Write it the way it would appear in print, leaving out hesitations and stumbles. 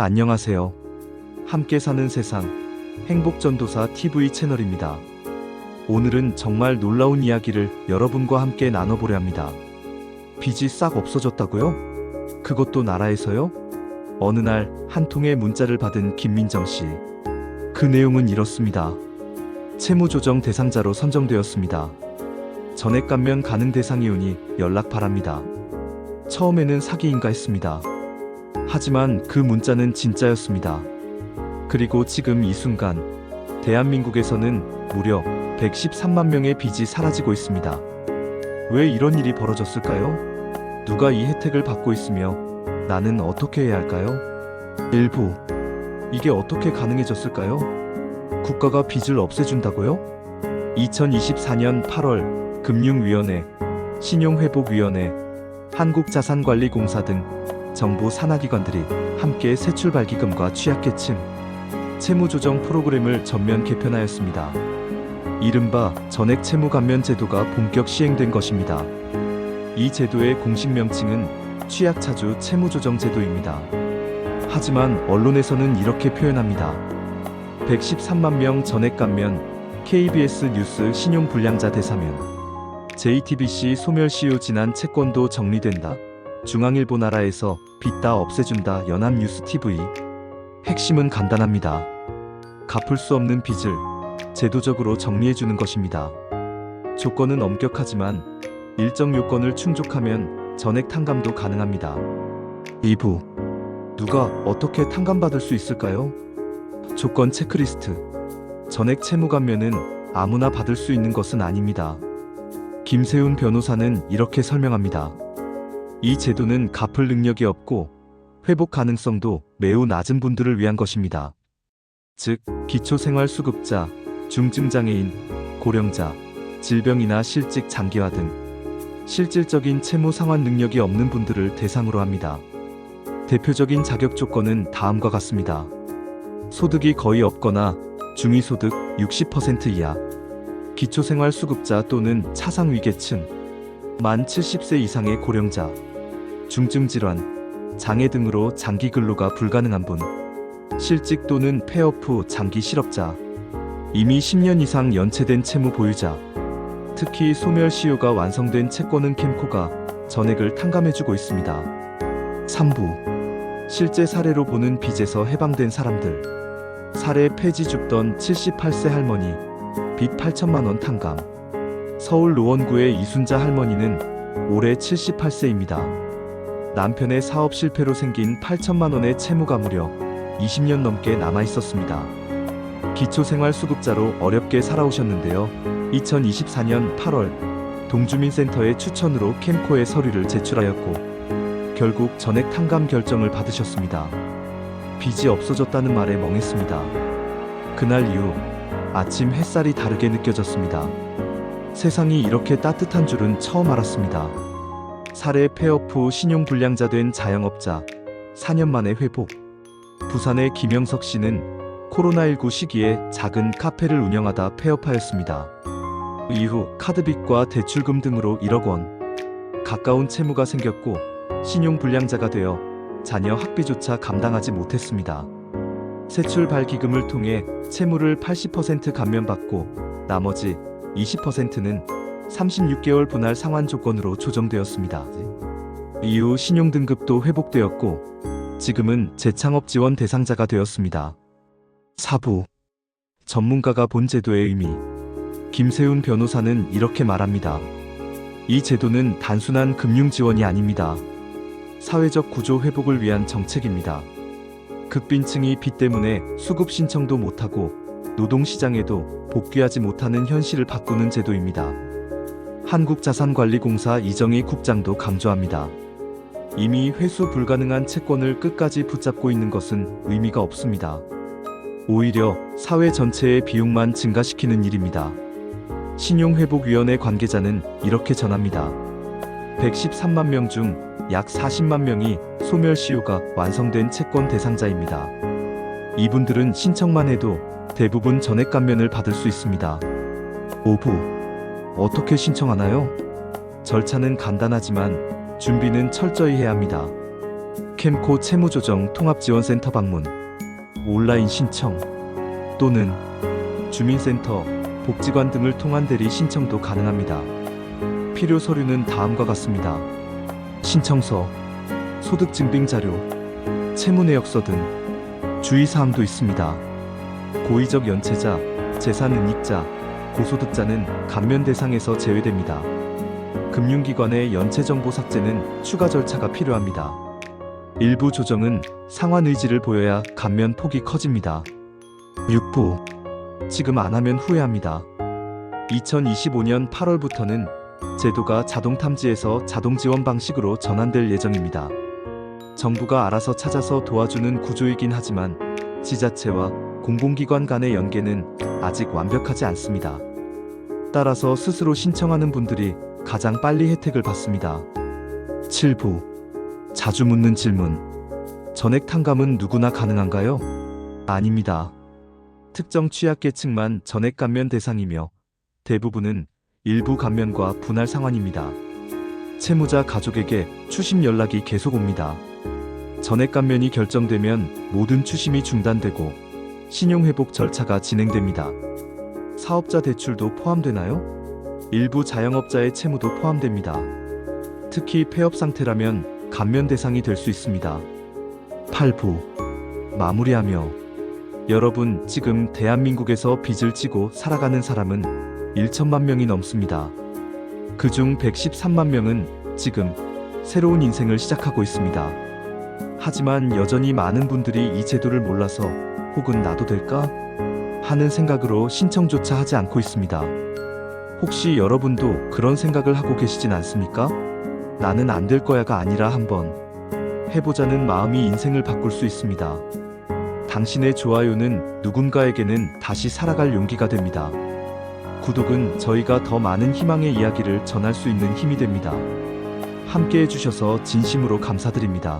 안녕하세요. 함께 사는 세상 행복전도사 TV 채널입니다. 오늘은 정말 놀라운 이야기를 여러분과 함께 나눠보려 합니다. 빚이 싹 없어졌다고요? 그것도 나라에서요? 어느 날 한 통의 문자를 받은 김민정 씨. 그 내용은 이렇습니다. 채무조정 대상자로 선정되었습니다. 전액 감면 가능 대상이 오니 연락 바랍니다. 처음에는 사기인가 했습니다. 하지만 그 문자는 진짜였습니다. 그리고 지금 이 순간 대한민국에서는 무려 113만 명의 빚이 사라지고 있습니다. 왜 이런 일이 벌어졌을까요? 누가 이 혜택을 받고 있으며 나는 어떻게 해야 할까요? 일부 이게 어떻게 가능해졌을까요? 국가가 빚을 없애준다고요? 2024년 8월 금융위원회, 신용회복위원회, 한국자산관리공사 등 정부 산하기관들이 함께 새출발기금과 취약계층 채무조정 프로그램을 전면 개편하였습니다. 이른바 전액 채무 감면 제도가 본격 시행된 것입니다. 이 제도의 공식 명칭은 취약차주 채무조정 제도입니다. 하지만 언론에서는 이렇게 표현합니다. 113만 명 전액 감면, KBS 뉴스 신용불량자 대사면, JTBC 소멸시효 지난 채권도 정리된다. 중앙일보 나라에서 빚 다 없애준다. 연합뉴스TV. 핵심은 간단합니다. 갚을 수 없는 빚을 제도적으로 정리해주는 것입니다. 조건은 엄격하지만 일정 요건을 충족하면 전액 탕감도 가능합니다. 2부 누가 어떻게 탕감받을 수 있을까요? 조건 체크리스트. 전액 채무 감면은 아무나 받을 수 있는 것은 아닙니다. 김세훈 변호사는 이렇게 설명합니다. 이 제도는 갚을 능력이 없고 회복 가능성도 매우 낮은 분들을 위한 것입니다. 즉, 기초생활수급자, 중증장애인, 고령자, 질병이나 실직 장기화 등 실질적인 채무 상환 능력이 없는 분들을 대상으로 합니다. 대표적인 자격 조건은 다음과 같습니다. 소득이 거의 없거나 중위소득 60% 이하, 기초생활수급자 또는 차상위계층, 만 70세 이상의 고령자, 중증질환, 장애 등으로 장기 근로가 불가능한 분, 실직 또는 폐업 후 장기 실업자, 이미 10년 이상 연체된 채무 보유자, 특히 소멸시효가 완성된 채권은 캠코가 전액을 탕감해주고 있습니다. 3부 실제 사례로 보는 빚에서 해방된 사람들. 사례 폐지 죽던 78세 할머니, 빚 8천만 원 탕감. 서울 노원구의 이순자 할머니는 올해 78세입니다. 남편의 사업 실패로 생긴 8천만 원의 채무가 무려 20년 넘게 남아있었습니다. 기초생활수급자로 어렵게 살아오셨는데요. 2024년 8월 동주민센터의 추천으로 캠코에 서류를 제출하였고 결국 전액 탕감 결정을 받으셨습니다. 빚이 없어졌다는 말에 멍했습니다. 그날 이후 아침 햇살이 다르게 느껴졌습니다. 세상이 이렇게 따뜻한 줄은 처음 알았습니다. 사례 폐업 후 신용불량자 된 자영업자 4년 만에 회복. 부산의 김영석 씨는 코로나19 시기에 작은 카페를 운영하다 폐업하였습니다. 이후 카드빚과 대출금 등으로 1억 원 가까운 채무가 생겼고 신용불량자가 되어 자녀 학비조차 감당하지 못했습니다. 새출발기금을 통해 채무를 80% 감면받고 나머지 20%는 36개월 분할 상환 조건으로 조정되었습니다. 이후 신용등급도 회복되었고 지금은 재창업 지원 대상자가 되었습니다. 4부 전문가가 본 제도의 의미. 김세훈 변호사는 이렇게 말합니다. 이 제도는 단순한 금융 지원이 아닙니다. 사회적 구조 회복을 위한 정책입니다. 극빈층이 빚 때문에 수급 신청도 못하고 노동시장에도 복귀하지 못하는 현실을 바꾸는 제도입니다. 한국자산관리공사 이정희 국장도 강조합니다. 이미 회수 불가능한 채권을 끝까지 붙잡고 있는 것은 의미가 없습니다. 오히려 사회 전체의 비용만 증가시키는 일입니다. 신용회복위원회 관계자는 이렇게 전합니다. 113만 명 중 약 40만 명이 소멸시효가 완성된 채권 대상자입니다. 이분들은 신청만 해도 대부분 전액 감면을 받을 수 있습니다. 5부 어떻게 신청하나요? 절차는 간단하지만 준비는 철저히 해야 합니다. 캠코 채무조정 통합지원센터 방문, 온라인 신청 또는 주민센터, 복지관 등을 통한 대리 신청도 가능합니다. 필요 서류는 다음과 같습니다. 신청서, 소득증빙자료, 채무내역서 등 주의사항도 있습니다. 고의적 연체자, 재산은닉자, 고소득자는 감면 대상에서 제외됩니다. 금융기관의 연체정보 삭제는 추가 절차가 필요합니다. 일부 조정은 상환 의지를 보여야 감면 폭이 커집니다. 6부. 지금 안 하면 후회합니다. 2025년 8월부터는 제도가 자동탐지에서 자동지원 방식으로 전환될 예정입니다. 정부가 알아서 찾아서 도와주는 구조이긴 하지만 지자체와 공공기관 간의 연계는 아직 완벽하지 않습니다. 따라서 스스로 신청하는 분들이 가장 빨리 혜택을 받습니다. 7부. 자주 묻는 질문. 전액 탕감은 누구나 가능한가요? 아닙니다. 특정 취약계층만 전액 감면 대상이며 대부분은 일부 감면과 분할 상환입니다. 채무자 가족에게 추심 연락이 계속 옵니다. 전액 감면이 결정되면 모든 추심이 중단되고 신용회복 절차가 진행됩니다. 사업자 대출도 포함되나요? 일부 자영업자의 채무도 포함됩니다. 특히 폐업 상태라면 감면 대상이 될 수 있습니다. 8부. 마무리하며 여러분, 지금 대한민국에서 빚을 지고 살아가는 사람은 1천만 명이 넘습니다. 그중 113만 명은 지금 새로운 인생을 시작하고 있습니다. 하지만 여전히 많은 분들이 이 제도를 몰라서 혹은 나도 될까? 하는 생각으로 신청조차 하지 않고 있습니다. 혹시 여러분도 그런 생각을 하고 계시진 않습니까? 나는 안 될 거야가 아니라 한번 해보자는 마음이 인생을 바꿀 수 있습니다. 당신의 좋아요는 누군가에게는 다시 살아갈 용기가 됩니다. 구독은 저희가 더 많은 희망의 이야기를 전할 수 있는 힘이 됩니다. 함께 해주셔서 진심으로 감사드립니다.